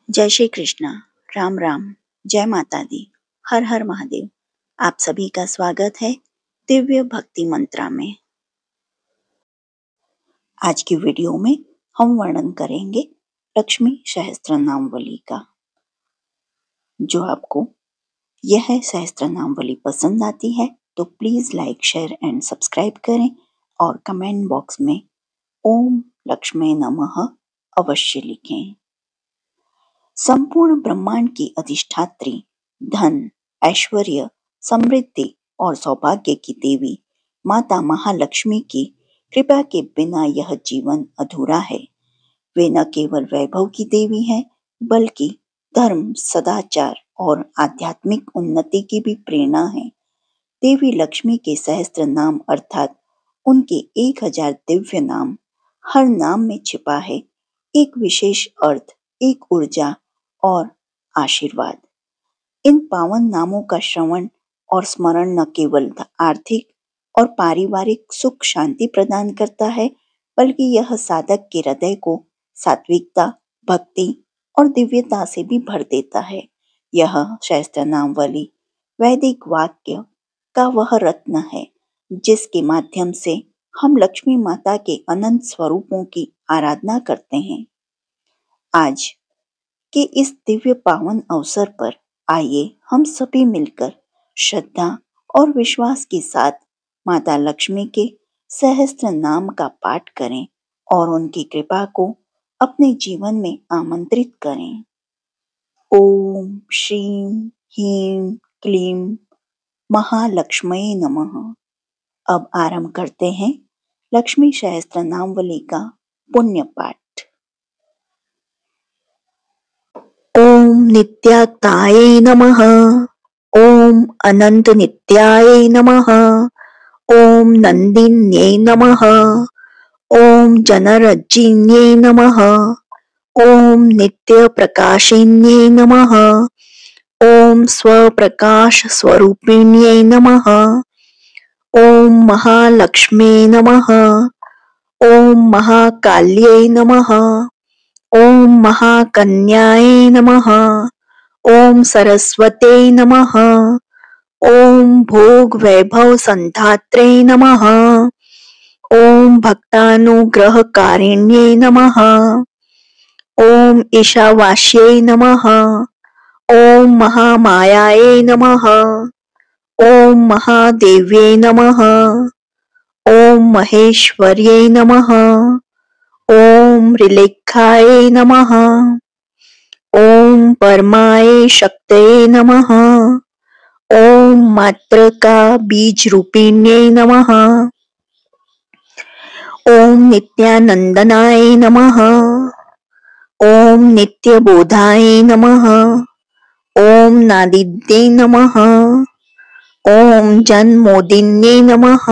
जय श्री कृष्णा, राम राम, जय माता दी, हर हर महादेव। आप सभी का स्वागत है दिव्य भक्ति मंत्रा में। आज की वीडियो में हम वर्णन करेंगे लक्ष्मी सहस्त्रनामावली का। जो आपको यह सहस्त्रनामावली पसंद आती है तो please like, share and subscribe करें और कमेंट बॉक्स में ओम लक्ष्मी नमः अवश्य लिखें। संपूर्ण ब्रह्मांड की अधिष्ठात्री, धन, ऐश्वर्य, समृद्धि और सौभाग्य की देवी माता महालक्ष्मी की कृपा के बिना यह जीवन अधूरा है। वे न केवल वैभव की देवी हैं, बल्कि धर्म, सदाचार और आध्यात्मिक उन्नति की भी प्रेरणा है। देवी लक्ष्मी के सहस्त्र नाम अर्थात उनके 1000 दिव्य नाम, हर नाम में छिपा है एक विशेष अर्थ, एक ऊर्जा और आशीर्वाद। इन पावन नामों का श्रवण और स्मरण न केवल आर्थिक और पारिवारिक सुख शांति प्रदान करता है, बल्कि यह साधक के हृदय को सात्विकता, भक्ति और दिव्यता से भी भर देता है। यह सहस्त्रनामावली वैदिक वाक्य का वह रत्न है जिसके माध्यम से हम लक्ष्मी माता के अनंत स्वरूपों की आराधना करते हैं। आज के इस दिव्य पावन अवसर पर आइए हम सभी मिलकर श्रद्धा और विश्वास के साथ माता लक्ष्मी के सहस्त्र नाम का पाठ करें और उनकी कृपा को अपने जीवन में आमंत्रित करें। ओम श्रीं ह्रीं क्लीं महालक्ष्मी नमः। अब आरंभ करते हैं लक्ष्मी सहस्त्र नामावली का पुण्य पाठ। ओम नित्यात्तायै नमः। ओम अनंत नित्याय नमः। ओम नंदिन्यै नमः। ओम जनरज्जिन्यै नमः। ओम नित्य प्रकाशिन्यै नमः। ओम स्वप्रकाश स्वरूपिण्यै नमः। ओम महालक्ष्मी नमः। ओम महाकाल्यै नमः। ओम महाकन्याय नमः। ओम सरस्वते नमः। ओम भोग वैभव संधात्रे नमः। ओम भक्तानुग्रहकारिण्ये नमः। ओम ईशावास्यै नमः। ओम महामायायै नमः। ओम महादेव्यै नमः। ओम महेश्वर्यै नमः। ओम ऋलेखाय नमः। ओम परमाय शक्तये नमः। ओम मात्रका बीज रूपिण्यै नमः। ओम नित्यानंदनाय नमः। ओम नित्यबोधाय नमः। ओम नादिद्यै नमः। ओम जन्मोदिन्यै नमः।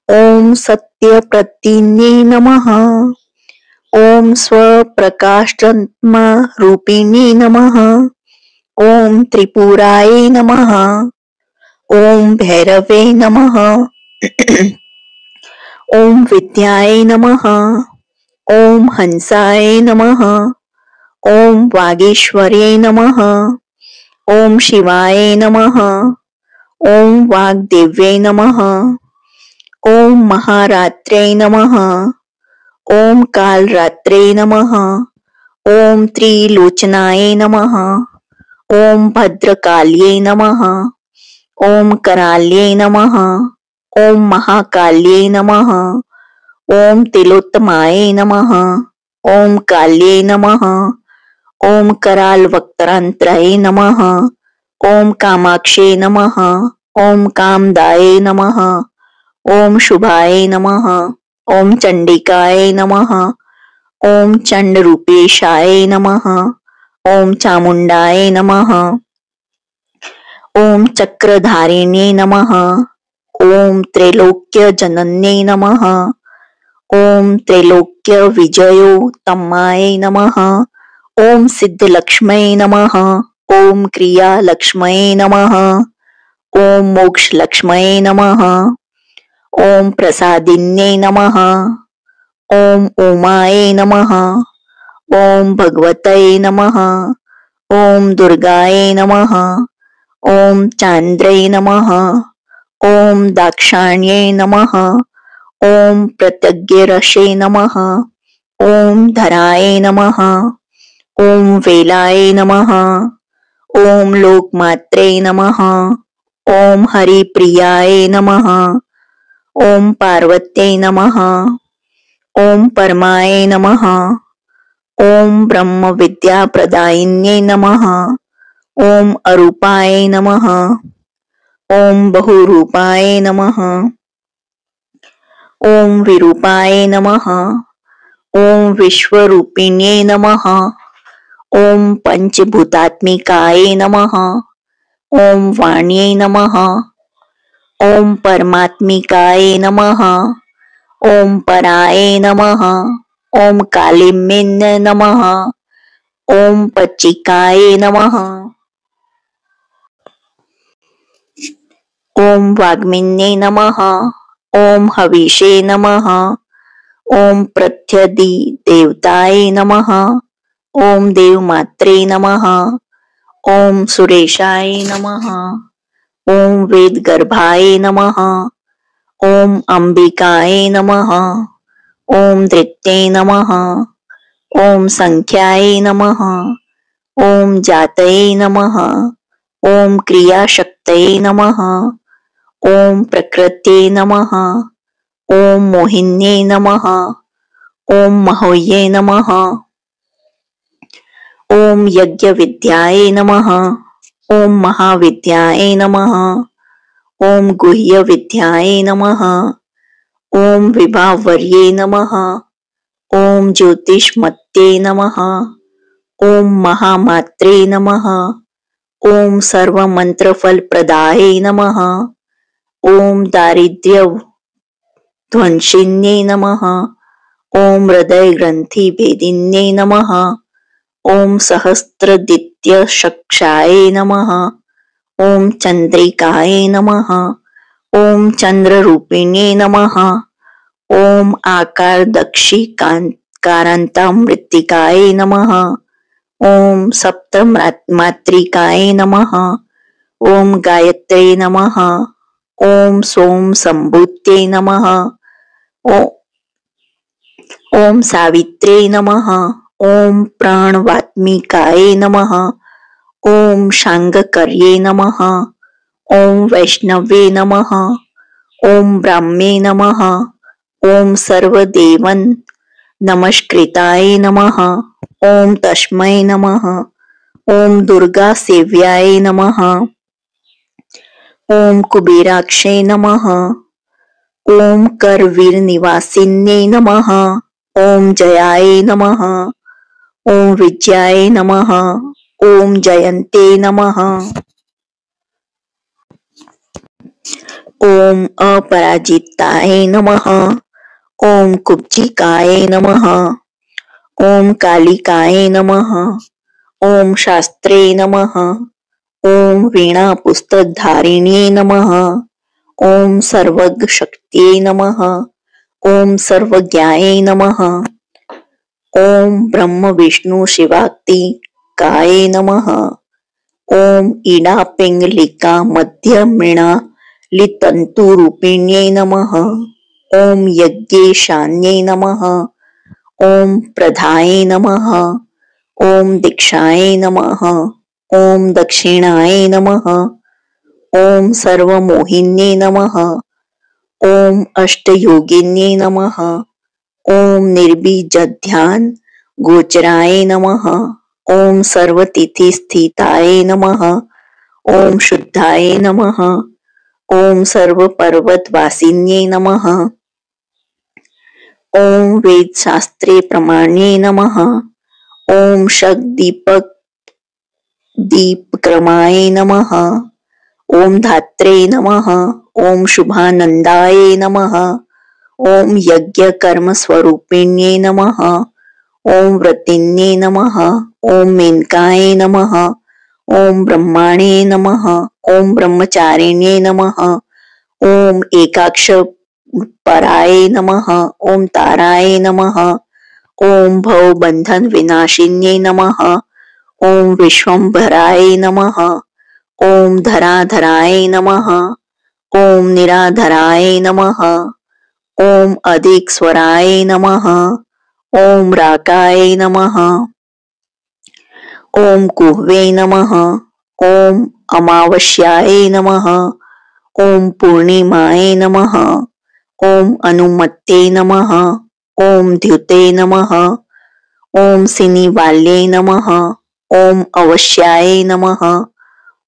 ओम सत्यप्रतिन्यै नमः। ओम स्वप्रकाशात्मा रूपिण्यै नमः। ओम त्रिपुराय नमः। ओम भैरवे नमः। ओम विद्याय नमः। ओम हंसाय नमः। ओम वागीश्वर्यै नमः। ओम शिवाय नमः। ओम वाग्देव्यै नमः। ओम महारात्रे नमः। ओम कालरात्रे नमः। ओम त्रिलोचनाय नमः। ओम भद्रकाल्यै नमः। ओम कराल्यै नमः। ओम महाकाल्यै नमः। ओम तिलोत्तमाय नमः। ओम काल्यै नमः। ओम करालवक्त्रांतराय नमः। ओम कामाक्षै नमः। ओम कामदाय नमः। ओम शुभाय नमः। ओम चंडिकाय नमः। ओम चंडरूपेशाय नमः। ओम चामुंडाय नमः। ओम चक्रधारिण्यै नमः। ओम त्रैलोक्य जनन्यै नमः। ओम त्रैलोक्य विजयोत्तमाय नमः। ओम सिद्धलक्ष्मै नमः। ओम क्रियालक्ष्मै नमः। ओम मोक्षलक्ष्मै नमः। ओम प्रसादिन्यै नमः। ओम उमाय नमः। ओम भगवतये नमः। ओम दुर्गाये नमः। ओम चांद्रये नमः। ओम दाक्षाण्ये नमः। ओम प्रत्यग्यरसे नमः। ओम धराये नमः। ओम वेलाये नमः। ओम लोकमात्रे नमः। ओम हरिप्रियाये नमः। ओम पार्वत्यै नमः। ओम परमाये नमः। ओम ब्रह्म विद्या प्रदायिन्ये नमः। ओम अरूपाय नमः। ओम बहुरूपाय नमः। ओम विरूपाय नमः। ओम विश्वरूपिण्ये नमः। ओम पंचभूतात्मिकाय नमः। ओम वाण्यै नमः। ओम परमात्मिकाय नमः। ओम पराय नमः। ओम कालिम्ने नमः। ओम पच्चिकाय नमः। ओम वाग्मिन्ये नमः। ओम हविषे नमः। ओम प्रत्यधि देवताय नमः। ओम देवमात्रे नमः। ओम सुरेशाय नमः। ओम वेदगर्भाय नमः। ओम अंबिकाय नमः। ओम धृत्ये नमः। ओम संख्याय नमः। ओम जातये नमः। ओम क्रियाशक्तये नमः। ओम प्रकृत्यै नमः। ओम मोहिन्ये नमः। ओम महोये नमः। ओम यज्ञविद्याय नमः। ओम महाविद्याय नमः। ओम गुह्यविद्याय नमः। ओम विभावर्ये नमः। ओम ज्योतिष्मत्ये नमः। ओम महामात्रे नमः। ओम सर्वमंत्रफलप्रदाय नमः। ओम दारिद्र्य ध्वंसिन्ये नमः। ओम हृदय ग्रंथि भेदिन्ये नमः। ओम सहस्त्रदित्य शक्षाय नमः। ओम चंद्रिकाय नमः। ओम चंद्ररूपिण्ये नमः। ओम आकारदक्षि कारांतामृत्तिकाय नमः। ओम सप्तमात्रिकाय नमः। ओम गायत्रे नमः। ओम सोम संभूत्यै नमः। ओम सावित्रे नमः। ओम प्राणवात्मिकाय नमः। ओम शांगकर्ये नमः। ओम वैष्णवे नमः। ओम ब्राह्मे नमः। ओम सर्वदेवन नमस्कृताय नमः। ओम तस्मै नमः। ओम दुर्गा सेव्याय नमः। ओम कुबेराक्षे नमः। ओम करवीर निवासिन्ये नमः। ओम जयाय नमः। ओम विजयाय नमः। ओम जयन्ते नमः। ओम अपराजिताय नमः। ओम कुब्जिकाय नमः। ओम कालिकाय नमः। ओम शास्त्रे नमः। ओम वीणा पुस्तकधारिण्ये नमः। ओम सर्वज्ञशक्त्यै नमः। ओम सर्वज्ञाय नमः। ओम ब्रह्म विष्णु शिवात्मिकाय नमः। ओम ईडा पिंगलिका मध्य मृणालितंतुरूपिण्ये नमः। ओम यज्ञेशान्ये नमः। ओम प्रधाय नमः। ओम दीक्षाय नमः। ओम दक्षिणाय नमः। ओम सर्वमोहिन्ये नमः। ओम अष्टयोगिन्ये नमः। ओम निर्बीजध्यान गोचराय नमः। ओम सर्वतिथि स्थिताय नमः। ओम शुद्धाय नमः। ओम सर्वपर्वतवासिन्ये नमः। ओम वेदशास्त्रे प्रमाण्ये नमः। ओम शक्दीपक दीपक्रमाय नमः। ओम धात्रे नमः। ओम शुभानंदाय नमः। ओम यज्ञ कर्म स्वरूपिण्ये नमः। ओम व्रतिन्ये नमः। ओम मेनकाय नमः। ओम ब्रह्माणे नमः। ओम ब्रह्मचारिण्ये नमः। ओम एकाक्ष पराय नमः। ओम ताराय नमः। ओम भवबंधन विनाशिन्ये नमः। ओम विश्वंभराय नमः। ओम धराधराय नमः। ओम निराधराय नमः। ओम अधिक स्वराय नमः। ओम राकाय नमः। ओम कुहवे नमः। ओम अमावस्याय नमः। ओम पूर्णिमाय नमः। ओम अनुमत्ते नमः। ओम द्युते नमः। ओम सिनिवाल्ये नमः। ओम अवश्याय नमः।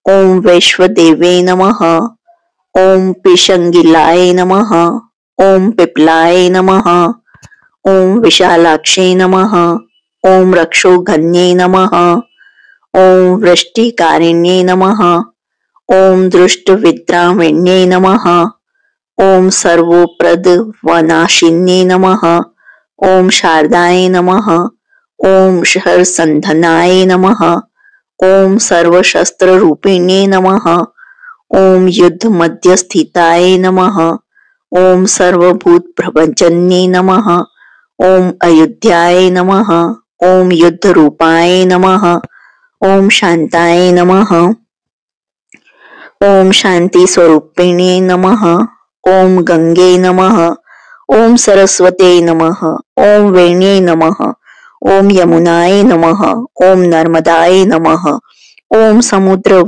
ओम वैश्वदेवे नमः। ओम पिशंगिलाय नमः। ओम पिप्लाय नमः। ओम विशालाक्षे नमः। ओम रक्षोघन्ये नमः। ओम वृष्टिकारिण्ये नमः। ओम दृष्टविद्राविण्ये नमः। ओम सर्वोप्रद वनाशिन्ये नमः। ओम शारदाय नमः। ओम हरसंधनाय नमः। ओम सर्वशस्त्ररूपिणे नमः। ओम युद्ध मध्यस्थिताय नमः। ओम सर्वभूत प्रभंजन्ये नमः। ओम अयोध्याय नमः। ओम युद्ध रूपाय नमः। ओम शांताय नमः। ओम शांति स्वरूपिणे नमः। ओम गंगे नमः। ओम सरस्वते नमः। ओम वेण्ये नमः। ओम यमुनाय नमः। ओम नर्मदाय नमः। ओम समुद्र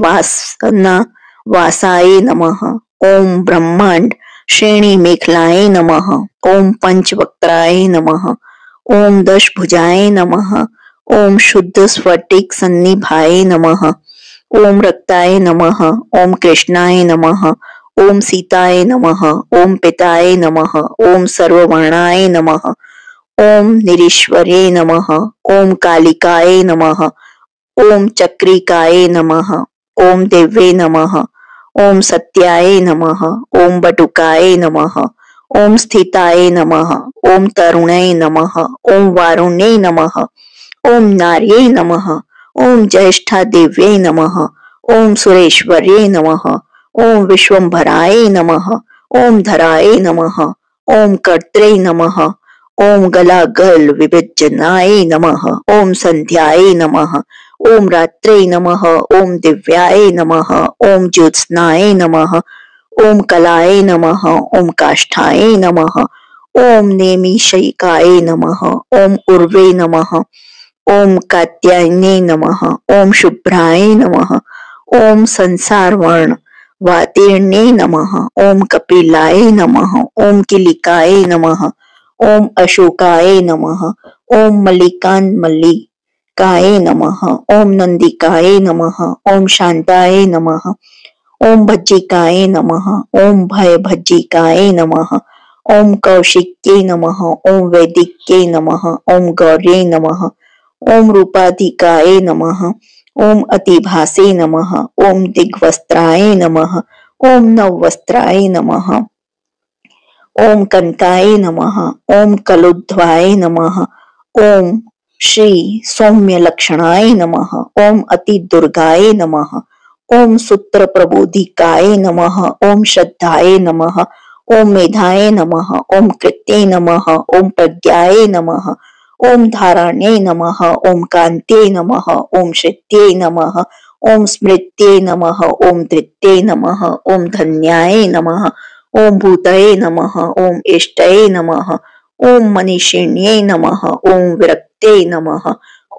वासाय नमः। ओम ब्रह्मांड श्रेणी मेखलाय नमः। ओम पंचवक्त्राय नमः। ओम दशभुजाय नमः। ओम शुद्ध स्फटिक सन्निभाय नमः। ओम रक्ताय नमः। ओम कृष्णाय नमः। ओम सीताय नमः। ओम पिताय नमः। ओम सर्ववर्णाय नमः। ओम निरीश्वरे नमः। ओम कालिकाय नमः। ओम चक्रिकाय नमः। ओम देव्ये नमः। ओम सत्याय नमः। ओम बटुकाय नमः। ओम स्थिताय नमः। ओम तरुणे नमः। ओम वारुण्ये नमः। ओम नार्ये नमः। ओम ज्येष्ठा देव्ये नमः। ओम सुरेश्वर्ये नमः। ओम विश्वंभराय नमः। ओम धराय नमः। ओम कर्त्रे नमः। ओम गलागल विभजनाय नमः। ओम संध्याय नमः। ओम रात्रे नमः। ओम दिव्याय नमः। ओम ज्योत्स्नाय नमः। ओम कलाय नमः। ओम काष्ठाय नमः। ओम नेमिषैकाय नमः। ओम उर्वे नमः। ओम कात्यायने नमः। ओम शुभ्राय नमः। ओम संसारवर्ण वातीर्णे नमः। ओम कपिलाय नमः। ओम किलिकाय नमः। ओम अशोकाय नमः। ओम मल्लिकाय नमः। ओम नंदिकाय नमः। ओम शांताय नमः। ओम भज्जिकाय नमः। ओम भयभज्जिकाय नमः। ओम कौशिक्ये नमः। ओम वैदिक्ये नमः। ओम गौर्ये नमः। ओम रूपाधिकाय नमः। ओम अतिभासे नमः। ओम दिग्वस्त्राय नमः। ओम नववस्त्राय नमः। ओम कनकाय नमः। ओम कलुध्वाय नमः। ओम श्री सौम्य लक्षणाय नमः। ओम अति दुर्गाय नमः। ओम सूत्र प्रबोधिकाय नमः। ओम श्रद्धाय नमः। ओम मेधाय नमः। ओम कृत्ये नमः। ओम प्रज्ञाय नमः। ओम धारण्ये नमः। ओम कान्ते नमः। ओम श्रित्ये नमः। ओम स्मृत्ये नमः। ओम धृत्ये नमः। ओम धन्याय नमः। ओम भूतये नमः। ओम इष्टये नमः। ओम मनीषिण्ये नमः। ओम विरक्ते नमः।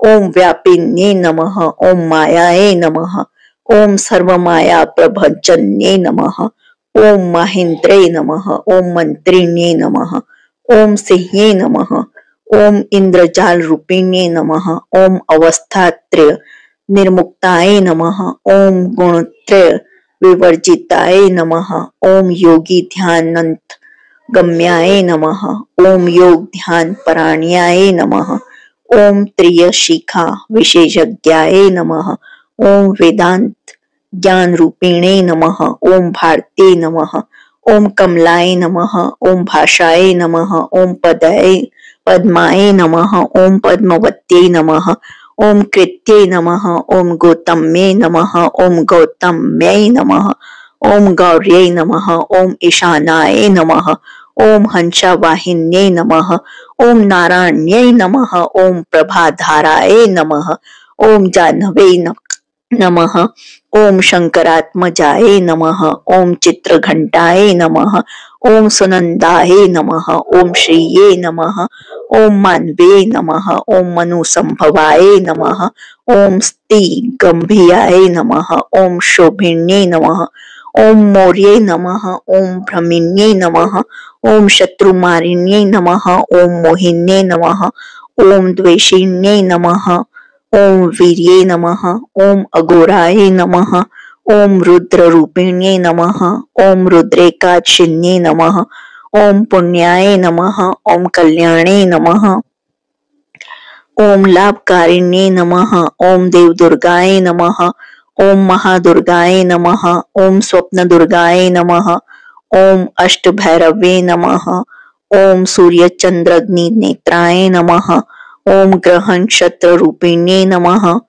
ओम व्यापिन्ये नमः। ओम मायाये नमः। ओम सर्वमाया प्रभंजन्ये नमः। ओम महेन्द्रे नमः। ओम मंत्रिण्ये नमः। ओम सिंहे नमः। ओम इंद्रजाल रूपिण्ये नमः। ओम अवस्थात्रय निर्मुक्ताय नमः। ओम गुणत्रय विवर्जिताय नमः। ओम योगी ध्यानंत गम्याय नमः। ओम योग ध्यान पराण्याय नमः। ओम त्रियशिखा विशेषज्ञाय नमः। ओम वेदांत ज्ञान रूपिणे नमः। ओम भारते नमः। ओम कमलाय नमः। ओम भाषाय नमः। ओम पद्माय नमः। ओम पद्मवत्यै नमः। ओम कृत्ये नमः। ओम गौतम्ये नमः। ओम गौतम्यै नमः। ओम गौर्यै नमः। ओम ईशानाय नमः। ओम हंसावाहिन्ये नमः। ओम नारायण्यै नमः, ओम प्रभाधाराय नमः, ओम जाह्नवे नमः, ओम शंकरात्मजाय नमः, ओम चित्रघंटाय नमः, ओम सुनंदाय नमः, ओम श्रीये नमः, ओम मानवे नमः, ओम मनुसंभवाय नमः, ओम स्तिगंभियाय नमः, ओम शोभिन्ये नमः, ओम मौर्ये नमः, ओम भ्रमिन्ये नमः, ओम शत्रुमारिण्ये नमः, ओम मोहिन्ये नमः, ओम द्वेषिन्ये नमः, ओम वीर्ये नमः, ओम अघोराय नमः, ओम रुद्ररूपिण्ये नमः, ओम रुद्रेकाक्षिण्ये नमः, ओम पुण्याय नमः, ओम कल्याणे नमः, ओम लाभकारिण्ये नमः, ओम देवदुर्गाय नमः, ओम महादुर्गाय नमः, ओम स्वप्नदुर्गाय नमः, ओम अष्टभैरवे नमः, ओम सूर्यचंद्राग्नि नेत्राय नमः, ओम ग्रहण क्षत्र रूपिण्ये नमः,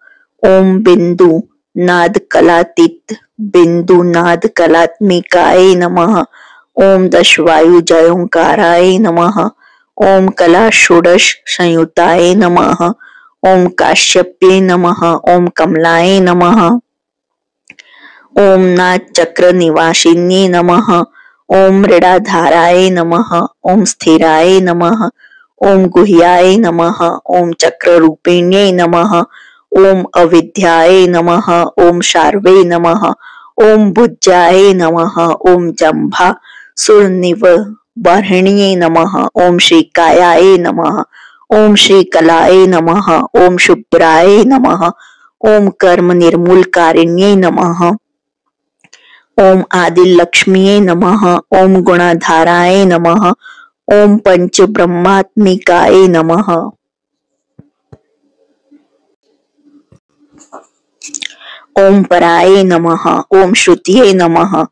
ओम बिंदु नाद कलातीत बिंदु नाद कलात्मिकाय नमः, ओम दशवायु जयोंकाराय नमः, ओम कला षोडश संयुताय नमः, ओम काश्यप्ये नमः, ओम कमलाय नमः, ओम नाद चक्र निवासिन्ये नमः, ओम मृडाधाराय नमः, ओम स्थिराय नमः, ओम गुह्याय नमः, ओम चक्र रूपिण्ये नमः, ओम अविद्याय नमः, ओम शार्वे नमः, ओम भुज्याय नमः, ओम जंभा सुरनिव बर्हिण्ये नमः, ओम श्रीकायाय नमः, ओम श्रीकलाय नमः, ओम शुभ्राय नमः, ओम कर्म निर्मूलकारिण्ये नमः, ओम आदि लक्ष्मीये नमः, ओम गुणाधाराय नमः, ओम पंच ब्रह्मात्मिकाय नमः, ओम पराय नमः, ओम श्रुतिये नमः,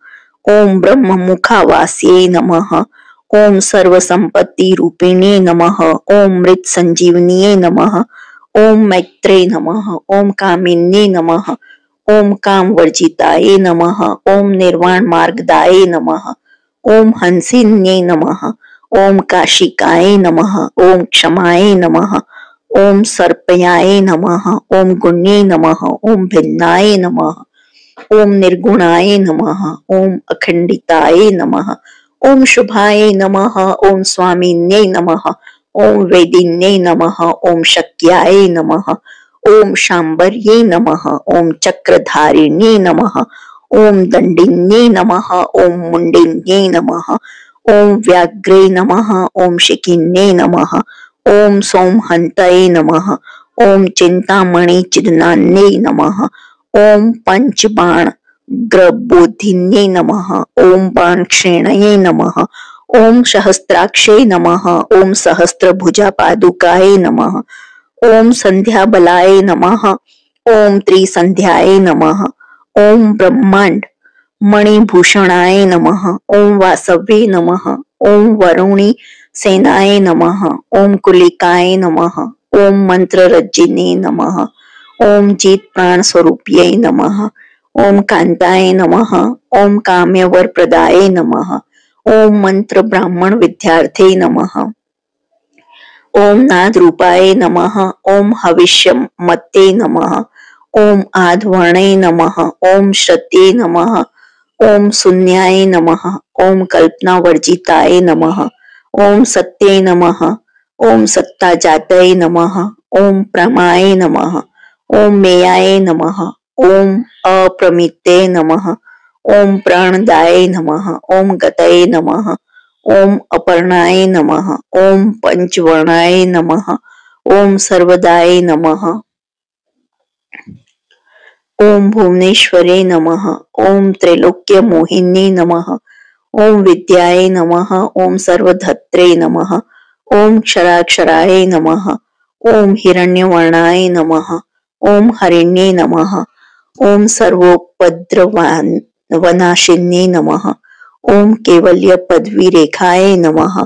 ओम ब्रह्म मुखावास्ये नमः, ओम सर्व संपत्ति रूपिणे नमः, ओम मृत संजीवनीये नमः, ओम मैत्रे नमः, ओम कामिन्ये नमः, ओम काम वर्जिताय नमः, ओम निर्वाण मार्गदाय नमः, ओम हंसिन्ये नमः, ओम काशिकाय नमः, ओम क्षमाय नमः, ओम सर्पयाय नमः, ओम गुण्ये नमः, ओम भिन्नाय नमः, ओम निर्गुणाय नमः, ओम अखंडिताय नमः, ओम शुभाय नमः, ओम स्वामिन्ये नमः, ओम वेदिन्ये नमः, ओम शक्याय नमः, ओम शांबर्ये नमः, ओम चक्रधारिण्ये नमः, ओम दंडिन्ये नमः, ओम मुंडिन्ये नमः, ओम व्याघ्रे नमः, ओम शिखिन्ये नमः, ओम सोमहंतये नमः, ओम चिंतामणि चिदनान्ये नमः, ओम पंचबाण ग्रबोधिन्ये नमः, ओम बाणक्षेणये नमः, ओम सहस्त्राक्षे नमः, ओम सहस्त्रभुजा पादुकाय नमः, ओम संध्या बलाय नमः, ओम त्रिसंध्याय नमः, ओम ब्रह्मांड मणिभूषणाय नमः, ओम वासवे नमः, ओम वरुणी सेनाय नमः, ओम कुलिकाय नमः, ओम मंत्ररज्जिने नमः, ओम जीत प्राण स्वरूप्यै नमः, ओम कांताय नमः, ओम काम्य वर प्रदाय नमः, ओम मंत्र ब्राह्मण विद्यार्थे नमः, ओम नाद रूपाय नमः, ओम हविष्य मत्ते नमः, ओम आधवर्णे नमः, ओम श्रते नमः, ओम शून्याय नमः, ओम कल्पना वर्जिताय नमः, ओम सत्ये नमः, ओम सत्ता जातये नमः, ओम प्रमाय नमः, ओम मेयाय नमः, ओम अप्रमिते नमः, ओम प्राणदाय नमः, ओम गतये नमः, ओम अपर्णाय नमः, ओम पंचवर्णाय नमः, ओम सर्वदाय नमः, ओम भुवनेश्वरे नमः, ओम त्रैलोक्य मोहिनी नमः, ओम विद्याय नमः, ओम सर्वधत्रे नमः, ओम क्षराक्षराय नमः, ओम हिरण्यवर्णाय नमः, ओम हरिण्ये नमः, ओम सर्वोपद्रवनाशिन्ये नमः, ओम केवल्य पदवी रेखाय नमः,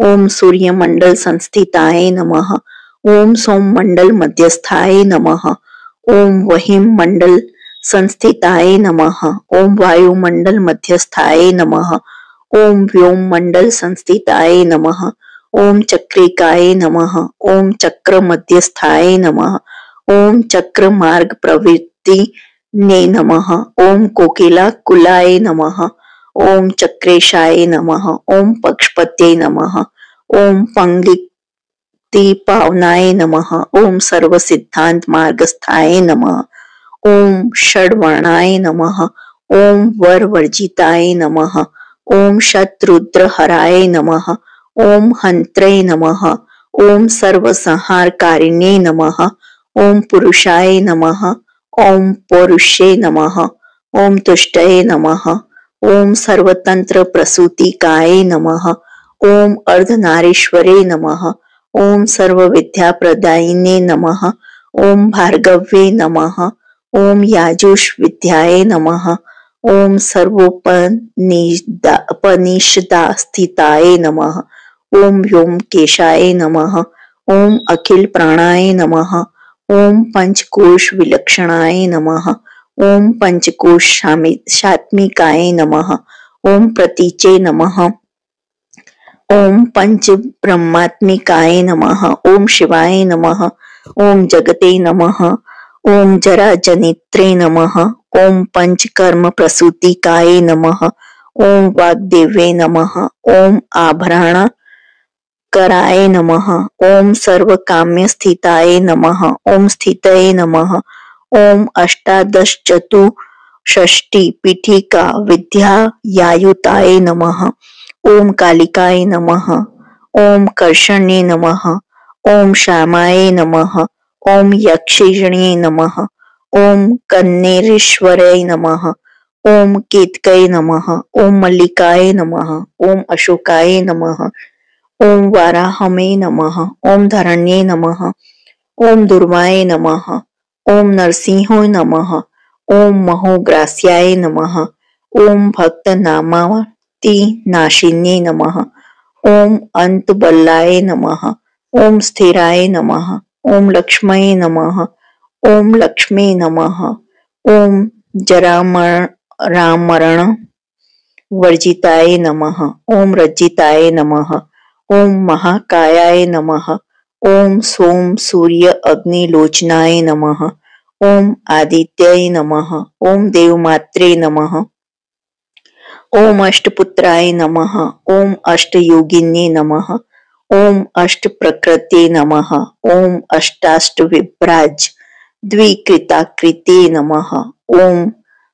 ओम सूर्य मंडल संस्थिताय नमः, ओम सोम मंडल मध्यस्थाय नमः, ओम वहिम मंडल संस्थिताय नमः, ओम वायु मंडल मध्यस्थाय नमः, ओम व्योम मंडल संस्थिताय नमः, ओम चक्रिकाय नमः। ओम चक्र मध्यस्थाय नमः। ओम चक्र मार्ग प्रवृत्ति ने नमः। ओम कोकिला कुलाय नमः। ओम चक्रेशाय नमः। ओम पक्षपते नमः। ओम पंक्ति पावनाय नमः। ओम सर्व सिद्धांत मार्गस्थाय नमः। ओम षड्वर्णाय नमः। ओम वर वर्जिताय नमः। ओम शत्रुद्र हराय नमः। ओम हंत्रे नमः। ओम सर्वसंहारकारिणे नमः। ओम पुरुषाय नमः। ओम पौरुषे नमः। ओम तुष्टये नमः। ओम सर्वतंत्र प्रसूतिकाय नमः। ओम अर्धनारीश्वरे नमः। ओम सर्वविद्याप्रदायिने नमः। ओम भार्गवे नमः। ओम याजुष विद्याय नमः। ओम सर्वोपनिषदा स्थिताय नमः। ओम व्योमकेशाय नमः। ओम अखिल प्राणाय नमः। ओम पंचकोश विलक्षणाय नमः। ओम पंचकोश शात्मिकाय नमः। ओम प्रतीचे नमः। ओम पंच ब्रह्मात्मिकाय नमः। ओम शिवाय नमः। ओम जगते नमः। ओम जरा जनित्रे नमः। ओम पंचकर्म प्रसूतिकाय नमः। ओम वाग्देवे नमः। ओम आभरण कराय नमः। ओम सर्व काम्य स्थिताय नमः। ओम स्थितये नमः। ओम अष्टादश चतुष्षष्टि पीठिका विद्यायायुताय नमः। ओम कालिकाय नमः। ओम कर्षणे नमः। ओम श्यामाय नमः। ओम यक्षिणे नमः। ओम कन्नेरेश्वराय नमः। ओम केतकय नमः। ओम मल्लिकाय नमः। ओम अशोकाय नमः। ओम वाराहमे नमः। ओम धरण्ये नमः। ओम दुर्वाय नमः। ओम नरसिंहाय नमः। ओम महोग्रास्याय नमः। ओम भक्त नामावती नाशिन्ये नमः। ओम अंतबल्लाय नमः। ओम स्थिराय नमः। ओम लक्ष्मये नमः। ओम लक्ष्मी नमः। ओम जरामरण वर्जिताय नमः। ओम रज्जिताय नमः। ओम महाकायाय नमः। ओम सोम सूर्य अग्निलोचनाय नमः। ओम आदित्याय नमः। ओम देवमात्रे नमः। ओम अष्टपुत्राय नमः। ओम अष्टयोगिन्ये नमः। ओम अष्टप्रकृते नमः। ओम अष्टाष्टविभ्राज द्विकृताकृते नमः। ओम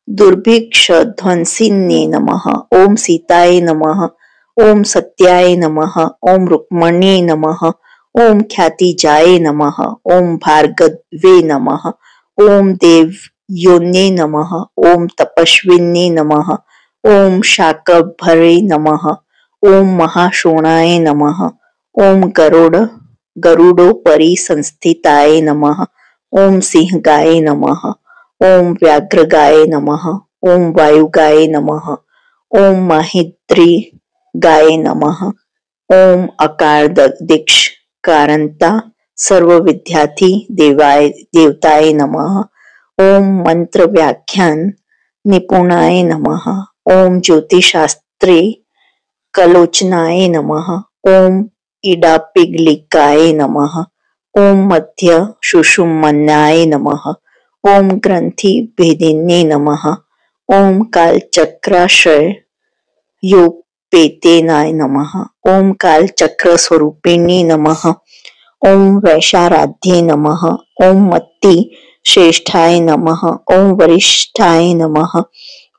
दुर्भिक्षध्वंसिन्ये नमः। ओम सीताय नमः। ओम सत्याय नमः। ओम रुक्मण्ये नमः। ओम ख्यातिजाय नमः। ओम भार्गवे नमः। ओम देवयोन्ये नमः। ओम तपस्विन्ये नमः। ओम शाकंभरे नमः। ओम महाशोणाय नमः। ओम गरुडोपरि संस्थिताय नमः। ओम सिंहगाय नमः। ओम व्याघ्रगाय नमः। ओम वायुगाय नमः। ओम माहिद्री गाय नमः। ओम अकारदीक्ष कारंता सर्वविद्यार्थी देवताय नमः। ओम मंत्र व्याख्यान निपुणाय नमः। ओम ज्योतिषशास्त्रे कलोचनाय नमः। ओम इडापिगलिकाय नमः। ओम मध्य सुषुम्नाय नमः। ओम ग्रंथि भेदिन्ये नमः। ओम कालचक्राशय योगपेतेनाय नमः। ओम कालचक्र स्वरूपिणे नमः। ओम वैशाराध्ये नमः। ओम मत्ति श्रेष्ठाय नमः। ओम वरिष्ठाय नमः।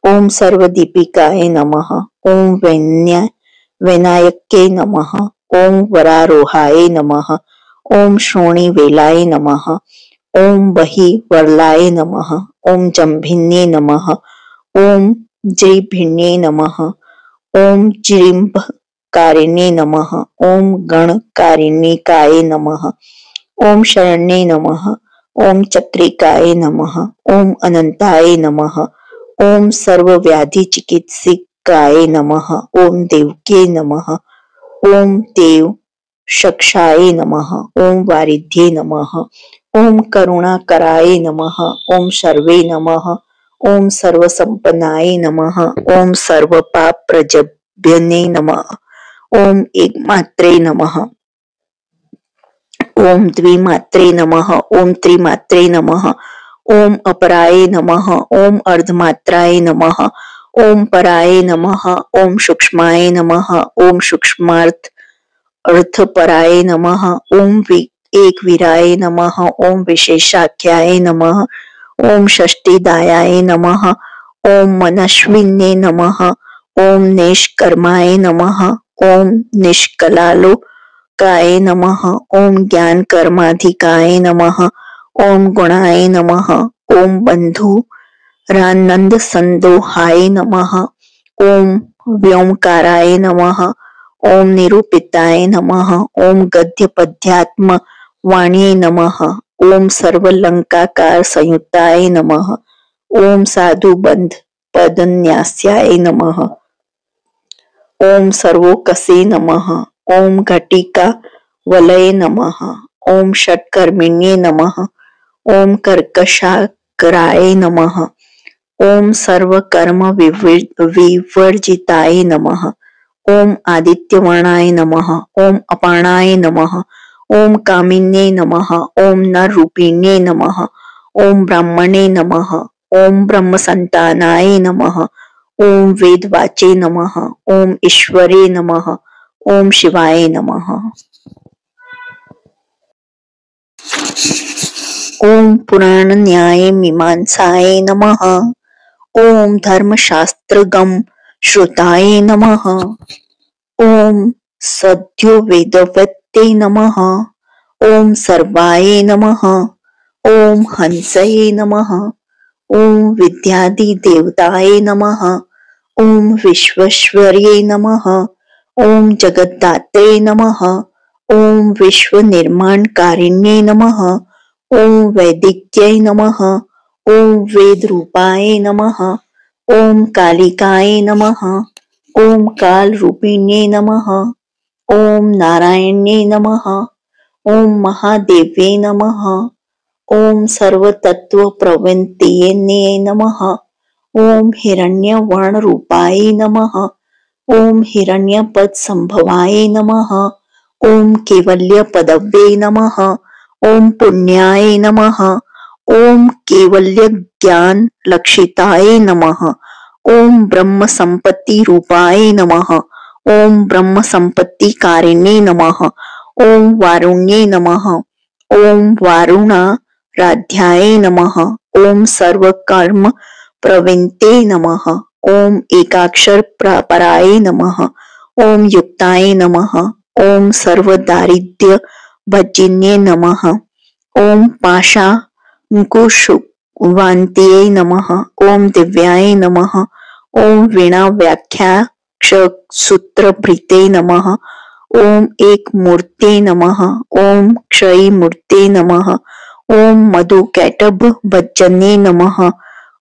ओम सर्वदीपिकाय नमः। ओम वैनायक्ये नमः। ओम वरारोहाय नमः। ओम श्रोणीवेलाय नमः। ओम बहिवरलाय नमः। ओम जम्भिन्ये नमः। ओम जयभिन्ये नमः। ओम जिम्भकारिणे नमः। ओम गणकारिणिकाय नमः। ओम शरण्ये नमः। ओम चक्रिकाय नमः। ओम अनंताय नमः। ओम सर्वव्याधि चिकित्सिकाय नमः। ओम देवके नमः। ओम देव शक्षाय नमः। ओम वारिध्ये नमः। ओम करुणाकराय नमः। ओम सर्वे नमः। ओम सर्वसंपन्नाय नमः। ओम सर्वपापप्रजभ्यने नमः। ओम एकमात्रे नमः। ओम द्विमात्रे नमः। ओम त्रिमात्रे नमः। ओम अपराये नमः। ओम अर्धमात्राय नमः। ओम पराये नमः। ओम सूक्ष्माय नमः। ओम सूक्ष्मार्थ अर्थपराय नमः। ओम एक वीराय नमः। ओम विशेषाख्याय नमः। ओम षष्टिदायाय नमः। ओम मनस्विन्ये नमः। ओम निष्कर्माय नमः। ओम निष्कलालोकाय नमः। ओम ज्ञान कर्माधिकाय नमः। ओम गुणाय नमः। ओम बंधुरानंद संदोहाय नमः। ओम व्योमकाराय नमः। ओम निरूपिताय नमः। ओम गद्य पद्यात्म वाण्यै नमः। ओम सर्वलंकाकार संयुक्ताय नमः। ओम साधुबंध पदन्यास्याय नमः। ओम सर्वोकसे नमः। ओम घटिका वलये नमः। ओम षट्कर्मिण्ये नमः। ओम कर्कशाकराय नमः। ओम सर्वकर्म विवर्जिताय नमः। ओम आदित्यवर्णाय नमः। ओम अपाणाय नमः। ओम कामिन्ये नमः। ओम नररूपिण्ये नमः। ओम ब्राह्मणे नमः। ओम ब्रह्मसंतानाय नमः। ओम वेदवाचे नमः। ओम ईश्वरे नमः। ओम शिवाय नमः। ओम पुराण न्याय मीमांसाय नमः। ओम धर्मशास्त्रगम श्रुताय नमः। ओम सद्यो वेदवत्ते नमः। ओम सर्वाय नमः। ओम हंसये नमः। ओम विद्यादि देवताय नमः। ओम विश्वेश्वर्ये नमः। ओम जगद्धात्रे नमः। ओम विश्व निर्माणकारिण्ये नमः। ओम वैदिक्यै नमः। ओम वेद रूपाय नमः। ओम कालिकाय नमः। ओम काल रूपिण्ये नमः। ओम नारायण्ये नमः। ओम महादेव्ये नमः। ओम सर्वतत्व प्रवृत्तये नमः। ओम हिरण्यवर्ण रूपाय नमः। ओम हिरण्यपद संभवाय नमः। ओम केवल्य पदव्ये नमः। ओम पुण्याय नमः। ओम केवल्य ज्ञान लक्षिताय नमः। ओम ब्रह्म संपत्ति रूपाय नमः। ओम ब्रह्म संपत्ति कारिणे नमः। ओम वारुण्ये नमः। ओम वारुणाराध्याय नमः। ओम सर्वकर्म प्रवृत्ते नमः। ओम एकाक्षर पराय नमः। ओम युक्ताय नमः। ओम सर्वदारिद्र्य भजिन्ये नमः। ओम पाशांकुशवान्त्ये नमः। ओम दिव्याय नमः। ओम वीणा व्याख्या सूत्रभृते नमः। ओम एक मूर्ते नमः। ओम क्षयी मूर्ते नमः। ओम मधुकैटभ भजन्ये नमः।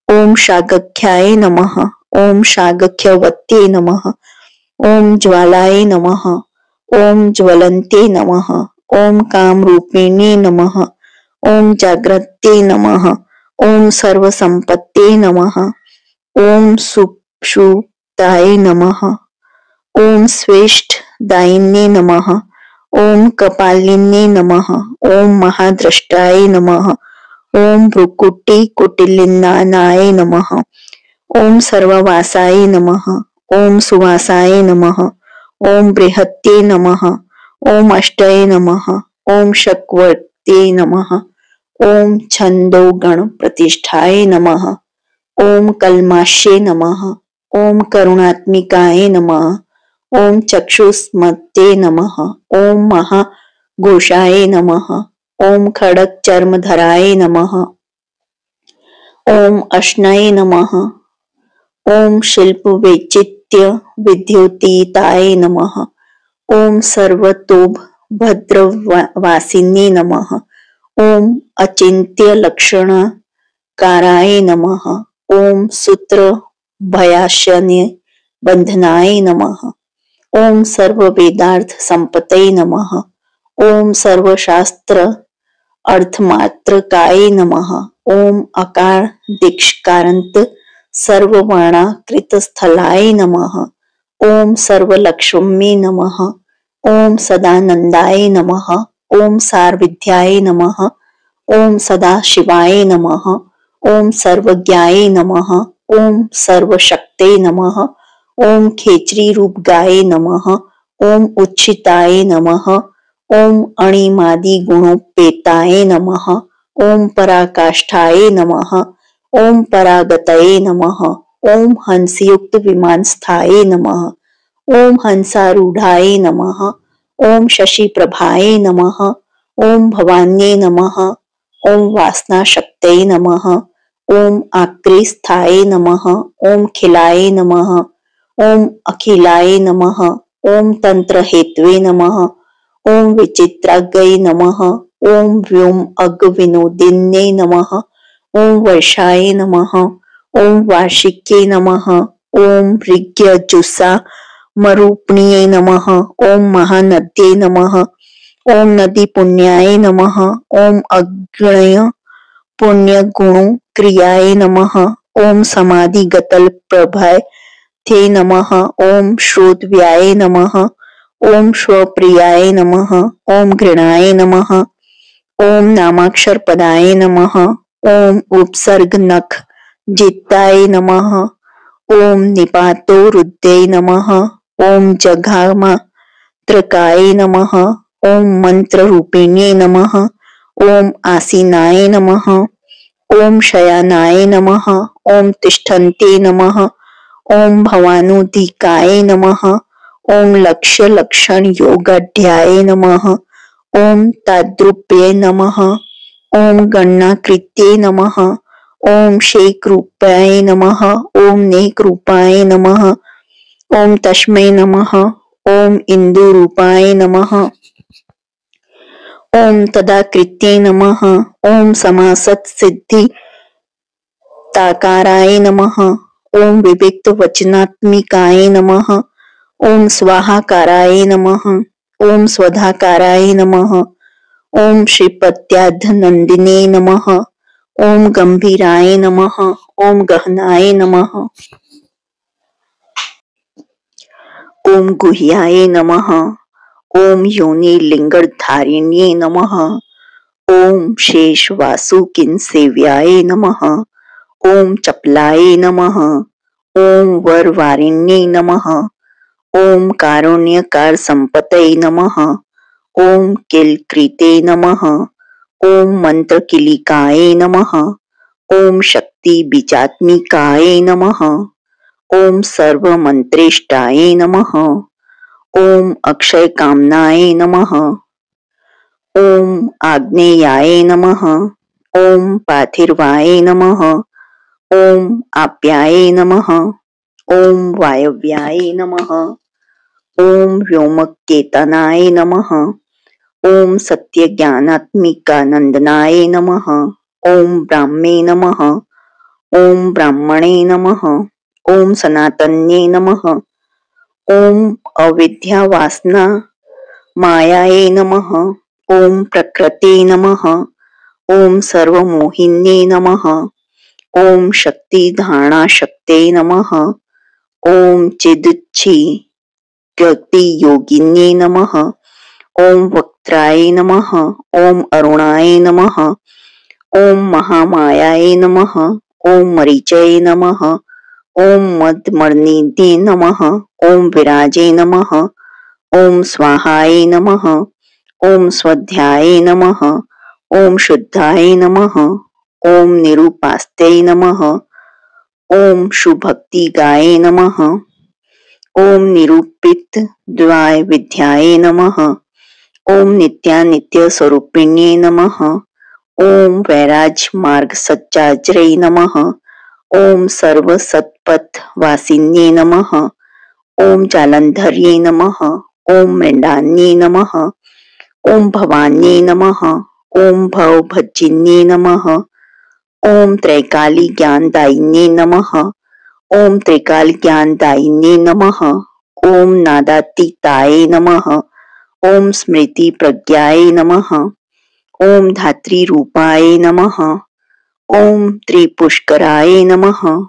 ओम शागख्याय नमः। ओम शागख्यवत्ये नमः। ओम ज्वालाय नमः। ओम ज्वलन्ते नमः। ओम कामरूपिणे नमः। ओम जाग्रते नमः। ओम सर्वसंपत्ते नमः। ओम सुषुप्ताय नमः। ओम स्वेष्टदायिन्ये नमः। ओम कपालिन्ये नमः। ओम महाद्रष्टाय नमः। ओम भ्रुकुटी कुटिलिन्नाय नमः। ओम सर्ववासाय नमः। ओम सुवासाय नमः। ओम बृहत्ये नमः। ओम अष्टये नमः। ओम शक्वत्ये नमः। ओम छन्दोगण प्रतिष्ठाय नमः। ओम कल्माश्ये नमः। ओम करुणात्मिकाय नमः। ओम चक्षुष्मते नमः। ओम महाघोषाय नमः। ओम खड़ग चर्मधराय नमः। ओम अश्नये नमः। ओम शिल्प वैचित्य विद्योतीताय नमः। ओम सर्वतोभ भद्रवासिन्ये नमः। ओम अचिन्त्य लक्षणकाराय नमः। ओम सूत्र भयाशन्य बंधनाय नमः। ओम सर्व वेदार्थ संपतये नमः। ओम सर्वशास्त्र अर्थमात्रकाय नमः। ओम अकार दीक्षकारांत सर्ववर्णाकृतस्थलाय नमः। ओम सर्वलक्ष्मी नमः। ओम सदानंदाय नमः। ओम सारविद्याय नमः। ओम सदाशिवाय नमः। ओम सर्वज्ञाय नमः। ओम सर्वशक्ते नमः। ओम खेचरी रूप गाय नमः। ओम उच्छिताय नमः। ओम अणिमादि गुणोपेताय नमः। ओम पराकाष्ठाय नमः। ओम परागतये नमः। ओम हंसयुक्त विमानस्थाय नमः। ओम हंसारूढ़ाय नमः। ओम शशिप्रभाय नमः। ओम भवान्ये नमः। ओम वासनाशक्तये नमः। ओम आक्रेस्थाय नमः। ओम खिलाय नमः। ओम अखिलाय नमः। ओम तंत्रहेतवे नमः। ओम विचित्राग्गये नमः। ओम व्योम अग्ग विनोदिन्ये नमः। ओम वर्षाय नमः। ओम वार्षिक्ये नमः। ओम ऋग्यजुषा मरूपिण्ये नमः। ओम महानद्ये नमः। ओम नदी पुण्याय नमः। ओम अग्नय पुण्य गुणो क्रियाय नमः। ओम समाधि गतल प्रभय थे नमः। ओम श्रोतव्याय नमः। ओम स्वप्रियाय नमः। ओम घृणाय नमः। ओम नामाक्षर पदाय नमः। ओम उपसर्ग नख जित्ताय नमः। ओम निपातो रुद्रै नमः। ओम जघामात्रकाय नमः। ओम मंत्र रूपिण्ये नमः। ओम आसीनाय नमः। ओम शयनाय नमः। ओम तिष्ठन्ते नमः। ओम भवानुधिकाय नमः। ओम लक्ष्य लक्षण योगाढ्याय नमः। ओम ताद्रुप्ये नमः। ओम गणनाकृत्ये नमः। ओम शेक रूपाय नमः। ओम नेक रूपाय नमः। ओम तस्मै नमः। ओम इंदु रूपाय नमः। ओम तदाकृत्ये नमः। ओम समासत सिद्धि ताकाराय नमः। ओम विविक्त वचनात्मिकाय नमः। ओम स्वाहाकाराय नमः। ओम स्वधाकाराय नमः। ओम श्रीपत्याध नंदिने नमः। ओम गंभीराय नमः। ओम गहनाय नमः। ओम गुह्याय नमः। ओम योनि लिंगधारिण्ये नमः। ओम शेष वासुकिन सेव्याय नमः। ओम चपलाय नमः। ओम वरवारिण्ये नमः। ओम कारुण्यकार संपतये नमः। ओम किलकृते नमः। ओम मंत्र किलिकाय नमः। ओम शक्ति बीजात्मिकाय नमः। ओम सर्व मंत्रेष्टाय नमः। ओम अक्षय कामनाय नमः। ओम आग्नेयाय नमः। ओम पार्थिवाय नमः। ओम आप्याय नमः। ओम वायव्याय नमः। ओम व्योमकेतनाय नमः। ओम सत्यज्ञानात्मिकानंदनाय नमः। ओम ब्राह्मे नमः। ओम ब्राह्मणे नमः। ओम सनातन्ये नमः। ओम अविद्या वासना मायाये नमः। ओम प्रकृते नमः। ओम सर्वमोहिन्ये नमः। ओम शक्ति धारणा शक्ते नमः। ओम चिदुच्छी गति योगिन्ये नमः। ओम वक्त्राय नमः। ओम अरुणाय नमः। ओम महामायाय नमः। ओम मरीचये नमः। ओम मदमर्निधे नमः। ओम विराजे नमः। ओम स्वाहाय नमः। ओम स्वाध्याय नमः। ओम शुद्धाय नमः। ओम निरूपास्ते नमः। ओम शुभक्तिगाय नमः। ओम निरूपित द्वाय विद्याय नमः। ओम नित्यानित्य स्वरूपिण्ये नमः। ओम वैराज मार्ग सच्चाज्रे नमः। ओम सर्व सत्पथ वासिन्ये नमः। ओम जालंधर्ये नमः। ओम मृंडान्ये नमः। ओम भवान्ये नमः। ओम भवभज्जिन्ये नमः। ओम त्रैकाली ज्ञानदायिन्ये नमः। ओम त्रिकाल ज्ञानदायिन्ये नमः। ओम नादातीताय नमः। ओम स्मृति प्रज्ञाय नमः। ओम धात्री रूपाय नमः। ओम त्रिपुष्कराय नमः।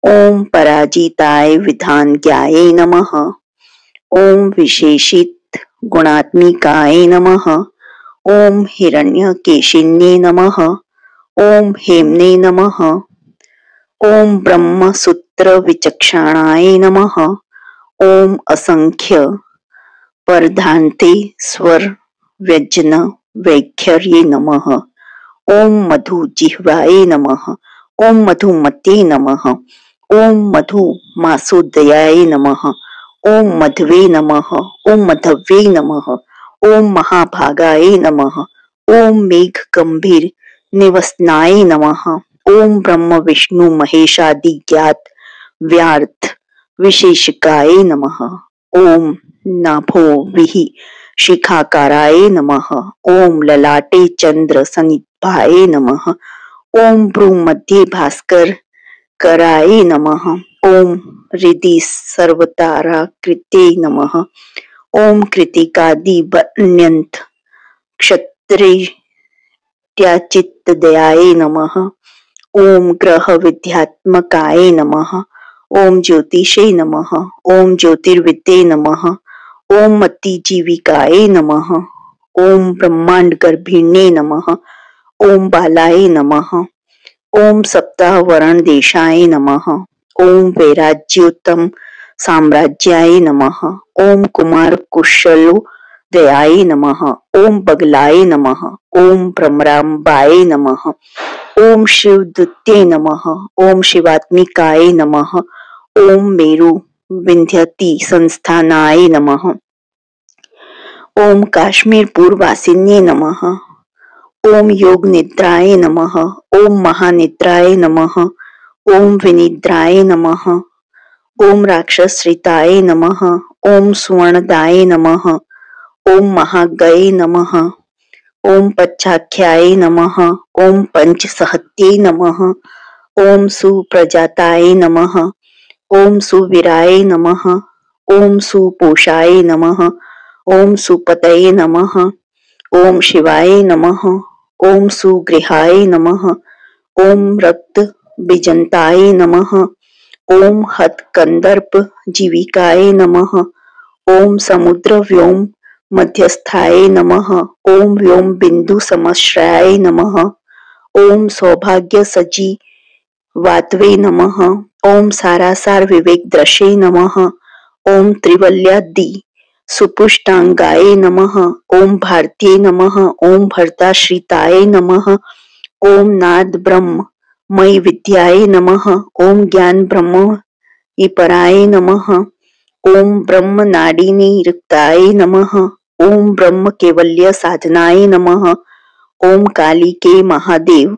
ओम पराजिताय विधानज्ञाय नमः। ओम विशेषित गुणात्मिकाय नमः। ओम हिरण्यकेशिन्ये नमः। ओम हेम्ने नमः। ओम ब्रह्मसूत्र विचक्षणाय नमः। ओम असंख्य परधान्ते स्वर व्यंजन वैखर्ये नमः। ओम मधु जिह्वाय नमः। ओम मधुमते नमः। ओम मधु मासोदयाय नमः। ओम मधवे नमः। ओम मधवे नमः। ओम महाभागाय नमः। ओम मेघ गंभीर निवसनाय नमः। ओम ब्रह्म विष्णु महेशादि ज्ञात व्यार्थ विशेषकाय नमः। ओम नाभो विहि शिखाकाराय नमः। ओम ललाटे चंद्र सनिभाय नमः। ओम भ्रूमध्ये भास्कर कराय नमः। ओम हृदि सर्वताराकृते नमः। ओम कृतिकादि वर्ण्यंत क्षत्रियाचित्तदयाय नमः। ओम ग्रह विद्यात्मकाय नमः। ओम ज्योतिषे नमः। ओम ज्योतिर्विद्ये नमः। ओम मतिजीविकाय नमः। ओम ब्रह्मांड गर्भिण्ये नमः। ओम बालाय नमः। ओम सप्ताह वरण देशाय नमः। ओम वैराज्योत्तम साम्राज्याय नमः। ओम कुमार कुशलोदयाय नमः। ओम बगलाय नमः। ओम भ्रमराम्बाय नमः। ओम शिवदूते नमः। ओम शिवात्मिकाय नमः। ओम मेरु विंध्यति संस्थानाय नमः। ओम काश्मीर पूर्ववासिन्ये नमः। ओम योग निद्राय नमः। ओम महानिद्राय नमः। ओम विनिद्राय नमः। ओम राक्षसश्रिताय नमः। ओम सुवर्णदाय नमः। ओम महागये नमः। ओम पच्छाख्याय नमः। ओम पंचसहत्ये नमः। ओम सुप्रजाताय नमः। ओम सुवीराय नमः। ओम सुपोषाय नमः। ओम सुपतये नमः। ओम शिवाय नमः। ओम सुगृहाय नमः। ओम रक्त बीजंताय नमः। ओम हतकंदर्प जीविकाय नमः। ओम समुद्र व्योम मध्यस्थाय नमः। ओम व्योम बिंदु समश्रयाय नमः। ओम सौभाग्य सजी वातवे नमः। ओम सारासार विवेक दृशे नमः। ओम त्रिवल्यादि सुपुष्टांगाय नमः। ओम भारतीय नमः। ओम भरताश्रिताय नमः। ओम नाद ब्रह्म मयि विद्याय नमः। ओम ज्ञान ब्रह्म ईपराय नमः। ओम ब्रह्म नाडिनी रिक्ताय नमः। ओम ब्रह्म केवल्य साधनाय नमः। ओम काली के महादेव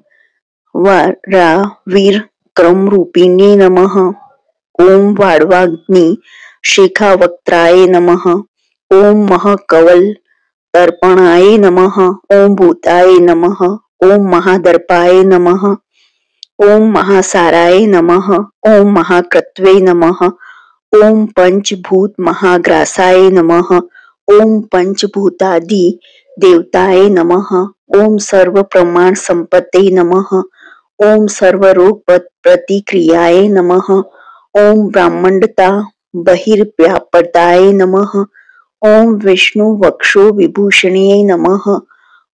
वीर क्रम रूपिणे नमः। ओम वाड़वाग्नि शिखा वक्त्राय नमः। ओम महकवल तर्पणाय नमः। ओम भूताय नमः। ओम महादर्पाय नमः। ओम महासाराय नमः। ओम महाकृत्वे नमः। ओम पंचभूत महाग्रासाय नमः। ओम पंचभूतादि देवताय नमः। ओम सर्व प्रमाण संपत्ते नमः। ओम सर्वरोग प्रतिक्रियाय नमः। ओम ब्राह्मणता बहिर्व्यापृताय नमः। ओम विष्णु वक्षो विभूषणे नमः।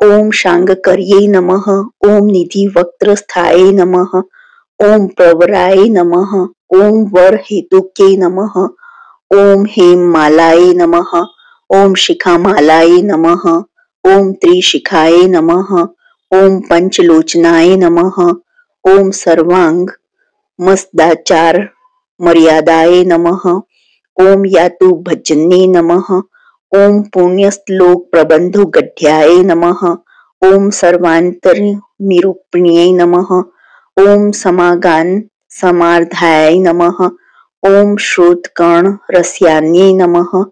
ओम शांगकर्ये नमः। ओम निधि वक्त्रस्थाये नमः। ओम प्रवराय नमः। ओम वर हेतुके नमः। ओम हेममालाय नमः। ओम शिखामालाय नमः। ओम त्रिशिखाय नमः। ओम पंचलोचनाय नमः। ओम सर्वांग मस्दाचार मर्यादाय नमः। ओम यातु भजन्ये नमः। ओम पुण्यश्लोक प्रबंधो गढ़्याय नमः। ओम सर्वांतर निरूपण्ये नमः। ओम समागान समार्धाय नमः। ओम श्रोतकर्ण रस्यान्ये नमः।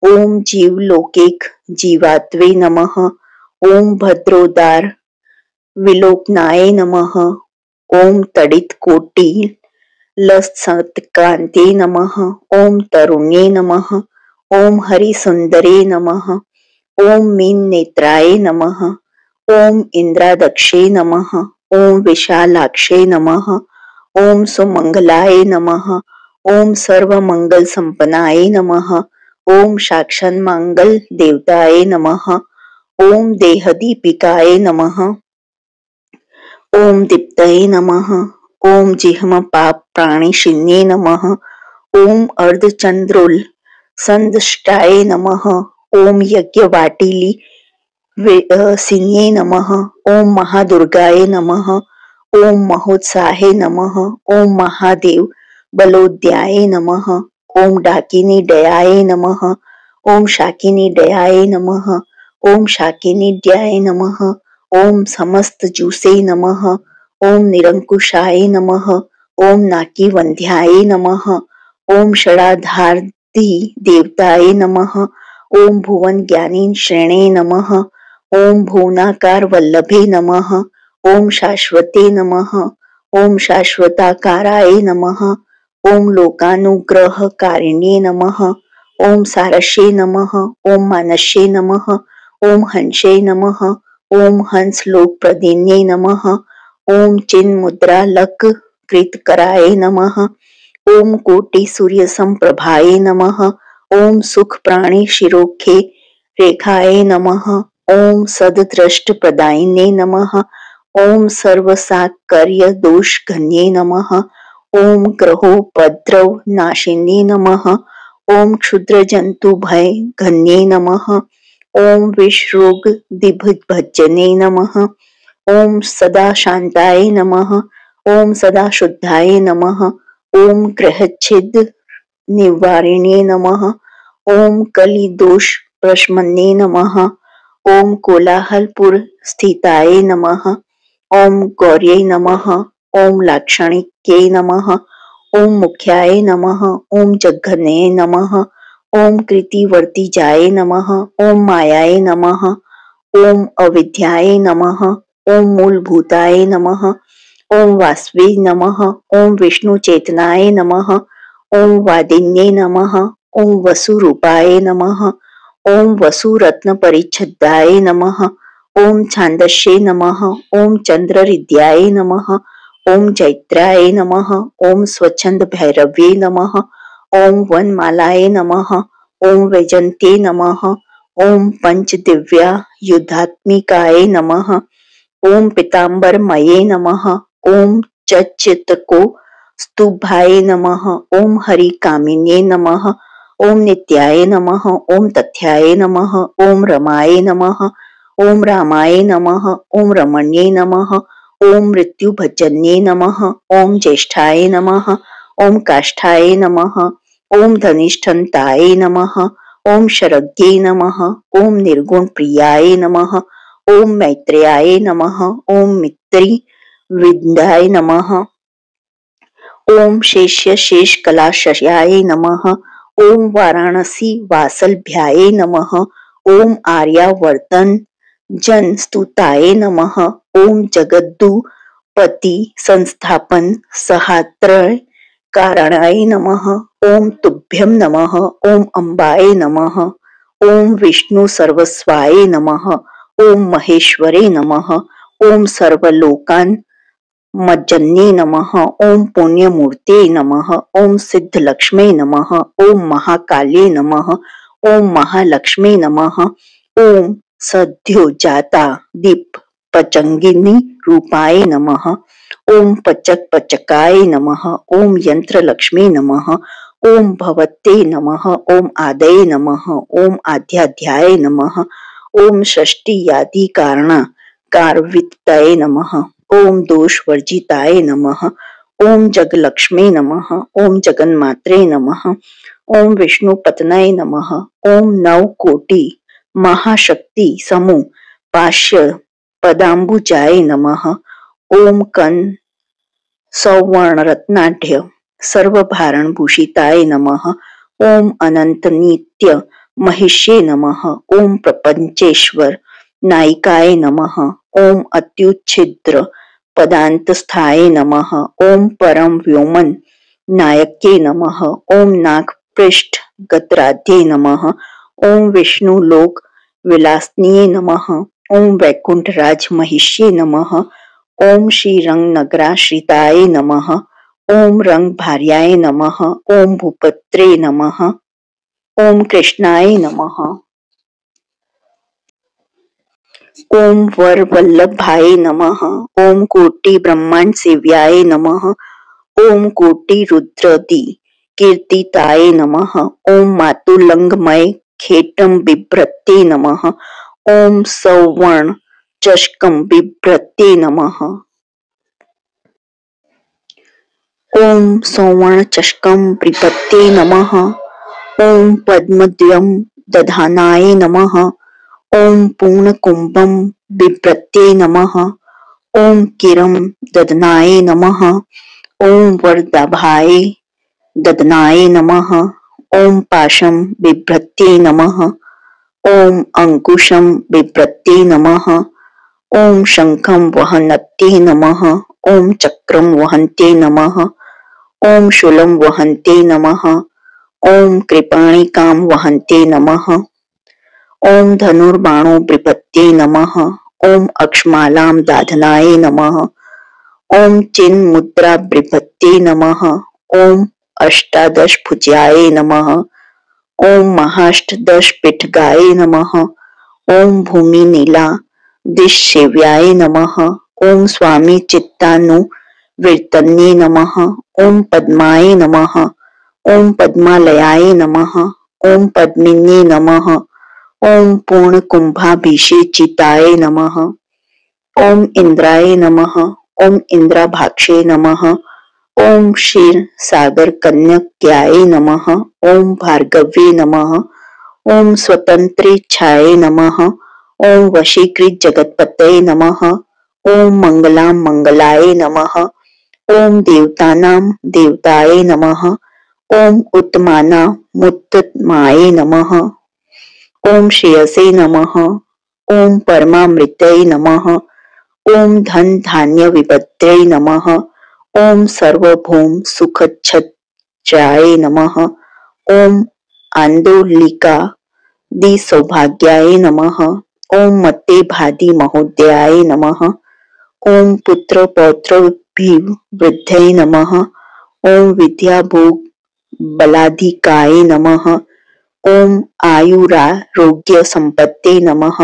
ओम जीवलोकेक जीवात्वे नमः। ओम भद्रोदार विलोकनाय नमः। ओम तडित कोटि लसत्कान्ते नमः। ओम तरुण्ये नमः। ओम हरिसुंदरे नमः। ओम मीन नेत्राय नमः। ओम इंद्रादक्षे नमः। ओम विशालाक्षे नमः। ओम सुमंगलाय नमः। ओम सर्वमंगल संपन्नाय नमः। ओम साक्षात् मंगल देवताय नमः। ओम देहदीपिकाय नमः। ओम दीप्तये नमः। ओम जिह्म पाप प्राणिशिन्ये नमः। ओम अर्धचंद्रोल संदष्टाय नमः। ओम यज्ञवाटिली सिन्ये नमः। ओम महादुर्गाय नमः। ओम महोत्साहे नमः। ओम महादेव बलोद्याय नमः। ओम डाकिनी दयाय नमः। ओम शाकिनी दयाय नमः। ओम शाकिनी दयाय नमः। ओम समस्त जूसे नमः। ओम निरंकुशाय नमः। ओम नाकीवंध्याय नमः। ओम षडाधारति देवताय नमः। ओम भुवन ज्ञानी श्रेणे नमः। ओम भुवनाकार वल्लभे नमः। ओम शाश्वते नमः। ओम शाश्वताकाराय नमः। ओम लोकानुग्रहकारिणे नमः। ओम सारस्ये नमः। ओम मानस्ये नमः। ओम हंसे नमः। ओम हंस लोकप्रदिन्ये नमः। ओम चिन्मुद्रा लक कृतकराय नमः। ओम कोटि सूर्य संप्रभाय नमः। ओम सुख प्राणी शिरोखे रेखाय नमः। ओम सददृष्ट प्रदायिने नमः। ओम सर्वसाकर्य दोष घन्ये नमः। ओम ग्रहोपद्रव नाशिने नमः। ओम क्षुद्र जंतु भय घन्ये नमः। ओम विषरोग दिग्भजने नमः। ओम सदा शांताय नमः। ओम सदा शुद्धाय नमः। ओम ग्रहच्छिद निवारिणे नमः। ओम कलि दोष प्रशमने नमः। ओम कोलाहलपुर स्थिताय नमः। ओम गौर्यै नमः। ओम लाक्षणिक्यै नमः। ओम मुख्याय नमः। ओम जघन्ये नमः। ओम कृतिवर्तिजाय नमः। ओम मायाय नमः। ओम अविद्याय नमः। ओम मूलभूताय नमः। ओम वासवे नमः। ओम विष्णु चेतनाय नमः। ओम वादिन्ये नमः। ओम वसुरूपाय नमः। ओम वसुरत्न परिच्छदाय नमः। ओम छांदस्ये नमः। ओम चंद्रहृदयाय नमः। ओम जैत्राय नमः। ओम स्वच्छंद भैरव्ये नमः। ओम वनमालाय नमः। ओम वैजंत्ये नमः। ओम पंचदिव्या युद्धात्मिकाय नमः। ओम पीताम्बरमये नमः। ओम चच्चितको स्तुभाय नमः। ओम हरिकामिन्ये नमः। ओम नित्याय नमः। ओम तथ्याय नमः। ओम रमाय नमः। ओम रामाय नमः। ओम रमण्ये नमः। ओम मृत्युभजन्ये नमः। ओम ज्येष्ठाय नमः। ओम काष्ठाय नमः। ओम धनिष्ठन्ताय नमः। ओम शरज्ञे नमः। ओम निर्गुण प्रियाय नमः। ओम मैत्रेयाय नमः। ओम मित्री विद्याय नमः। ओम शेष्य शेष कलाशयाय नमः। ओम वाराणसी वासलभ्याय नमः। ओम आर्यावर्तन जन स्तुताय नमः। ओम जगद्दुपति संस्थापन सहात्रय कारणाय नमः। ओम तुभ्यं नमः। ओम अम्बाय नमः। ओम विष्णु सर्वस्वाय नमः। ओम महेश्वरे नमः। ओम सर्वलोकान मज्जन्ये नमः। ओम पुण्यमूर्ते नमः। ओम सिद्धलक्ष्मे नमः। ओम महाकाल्ये नमः। ओम महालक्ष्मी नमः। ओम सद्योजाता दीप पचंगिनी रूपाय नमः। ओम पचक पचकाय नमः। ओम यंत्र लक्ष्मी नमः। ओम भवते नमः। ओम आदये नमः। ओम आध्याध्याय नमः। ओम षष्टियादि कारणा कारवित्तये नमः। ओम दोषवर्जिताय नमः। ओम जगलक्ष्मी नमः। ओम जगन्मात्रे नमः। ओम विष्णुपत्न्यै नमः। ओम नवकोटि महाशक्ति समूह पाश्य पदाम्बुजाय नमः। ओम कन सौवर्ण रत्नाढ्य सर्वभारण भूषिताय नमः। ओम अनंत नित्य महिष्ये नमः। ओम प्रपंचेश्वर नायिकाय नमः। ओम अत्युच्छिद्र पदांतस्थाय नमः। ओम परम व्योमन नायके नमः। ओम नागपृष्ठ गतराध्ये नमः। ओम विष्णु लोक विलासनीय नमः। ओम वैकुंठ राज महिष्ये नमः। ओम श्रीरंग नगराश्रिताय नमः। ओम रंग भार्याय नमः। ओम भूपत्रे नमः। ओम कृष्णाय नमः। ओम वर वल्लभाय नमः। ओम कोटि ब्रह्मांड सेव्याय नमः। ओम कोटि रुद्रदि कीर्तिताय नमः। ओम मातुलंगमय खेटम बिभ्रते नमः। ओम सौवर्ण चषकम बिभ्रते नमः। ओम सौवर्ण चषकम बिभ्रते नमः। ओम पद्मद्वयम दधानाय नमः। ओम पूर्ण कुंभम बिभ्रते नमः। ओम किरम ददनाय नमः। ओम वरदाभाय ददनाय नमः। ओम पाशम बिभ्रते नमः। ओम अंकुशम बिभ्रते नमः। ओम शंखम वहन्ते नमः। ओम चक्रम वहन्ते नमः। ओम शूलम वहन्ते नमः। ओम कृपाणिकां वहन्ते नमः। ओम धनुर्बाणो बिभ्रते नमः। ओम अक्षमालां दाधनाय नमः। ओम चिन्ह मुद्रा बिभ्रते नमः। ओम अष्टादश भुजाय नमः। ओम महाष्टदश पिठगाय नमः। ओम भूमि नीला दिशसेव्याय नमः। ओम स्वामी चित्तानु वीर्तन्ये नमः। ओम पद्माय नमः। ओम पद्मालयाय नमः। ओम पद्मिन्ये नमः। ओम पूर्ण कुंभाभिषेचिताय नमः। ओम इंद्राय नमः। ओम इंद्राभाक्षे नमः। ओम क्षीर सागर कन्यक्याय नमः। ओम भार्गवे नमः। ओम स्वतंत्रेच्छाय नमः। ओम वशीकृत जगत्पतये नमः। ओम मंगलां मंगलाय नमः। ओम देवतानां देवताय नमः। ओम उत्तमानामुत्तमाय नमः। ओम श्रेयसे नमः। ओम परमामृतये नमः। ओम धन धान्य विपत्तये नमः। ओम सर्वभौम सुखच्छत्राय नमः। ओम आंदोलिका दि सौभाग्याय नमः। ओम मते भादि महोदयाय नमः। ओम पुत्र पौत्र वृद्धये नमः। ओम विद्या भोग बलाधिकाय नमः। ओम आयुरारोग्य संपत्ते नमः।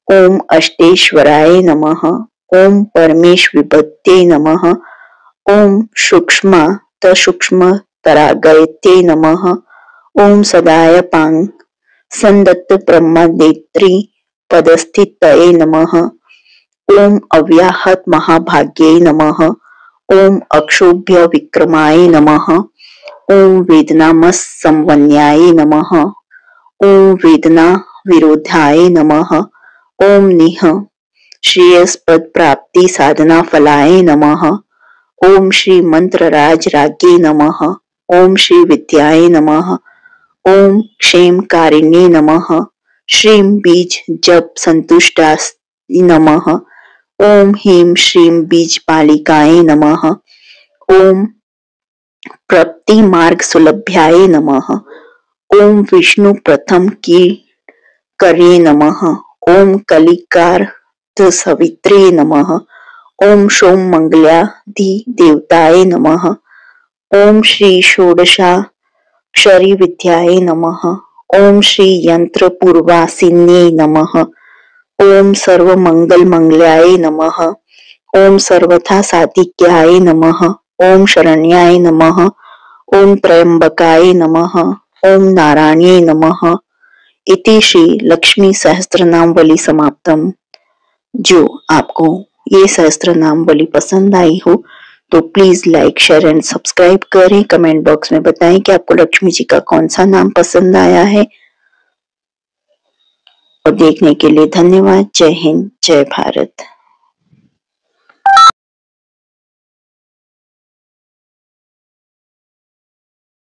ओम अष्टेश्वराय नमः। ओम परमेश विभत्ते नमः। ओम सूक्ष्मतरागयते नमः। ओम सदाय पांग संदत्त ब्रह्मनेत्री पदस्थितये नमः। ओम अव्याहत महाभाग्ये नमः। ओम अक्षोभ्य विक्रमाय नमः। ओम वेदनामस संवन्याय नमः। ओम वेदना विरोधाय नमः। ओम निह श्रेयस्पद प्राप्ति साधना फलाय नमः। ओम श्री मंत्र राज राज्ञे नमः। ओम श्री विद्याय नमः। ओम क्षेमकारिण्ये नमः। श्रीं बीज जप संतुष्टाय नमः। ओम ह्रीं श्रीं बीज पालिकाय नमः। ओम प्रप्ति मार्ग सुलभ्याय नमः। ओम विष्णु प्रथम की करे नमः। ओम कलिकार सवित्रे नमः। ओम सोम मंगलाधि देवताय नमः। ओम श्री षोडशाक्षरी विद्याय नमः। ओम श्री यंत्र पूर्वासिन्ये नमः। ओम सर्व मंगल मंगलाय नमः। ओम सर्वथा सात्विक्याय नमः। ओम शरण्याय नमः। ओम त्र्यंबकाय नमः। ओम नारायणे नमः। इति श्री लक्ष्मी सहस्त्रनामवली समाप्तम। जो आपको ये सहस्त्रनामवली पसंद आई हो तो please like share and subscribe करें। कमेंट बॉक्स में बताएं कि आपको लक्ष्मी जी का कौन सा नाम पसंद आया है। और देखने के लिए धन्यवाद। जय हिंद, जय भारत।